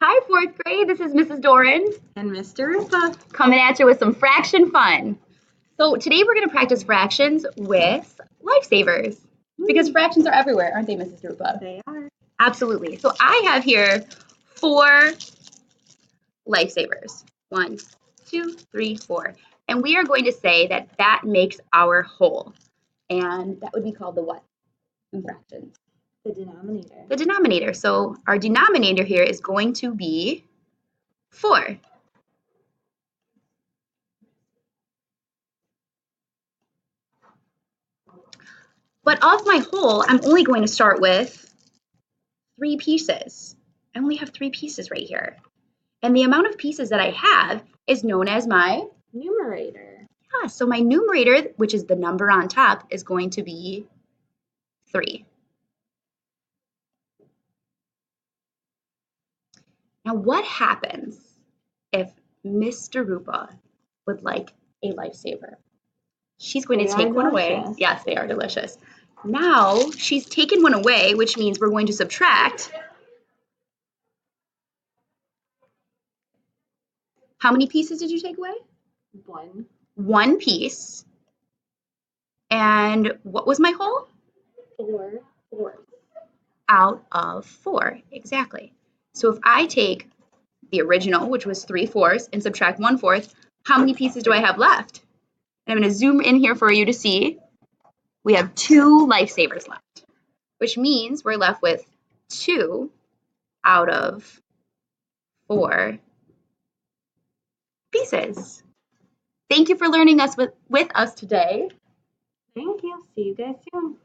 Hi, fourth grade. This is Mrs. Doran and Mr. Rupa coming at you with some fraction fun. So today we're going to practice fractions with lifesavers because fractions are everywhere, aren't they, Mrs. Rupa? They are. Absolutely. So I have here 4 lifesavers. 1, 2, 3, 4. And we are going to say that that makes our whole. And that would be called the what in fractions? The denominator. The denominator. So our denominator here is going to be 4. But of my whole, I'm only going to start with 3 pieces. I only have 3 pieces right here. And the amount of pieces that I have is known as my numerator. Yeah, so my numerator, which is the number on top, is going to be 3. Now, what happens if Mr. Rupa would like a lifesaver? She's going to take one away. Yes, they are delicious. Now, she's taken one away, which means we're going to subtract. How many pieces did you take away? 1. 1 piece. And what was my whole? 4 fourths. Out of 4, exactly. So if I take the original, which was 3/4, and subtract 1/4, how many pieces do I have left? And I'm going to zoom in here for you to see. We have 2 lifesavers left, which means we're left with 2 out of 4 pieces. Thank you for learning with us today. Thank you. See you guys soon.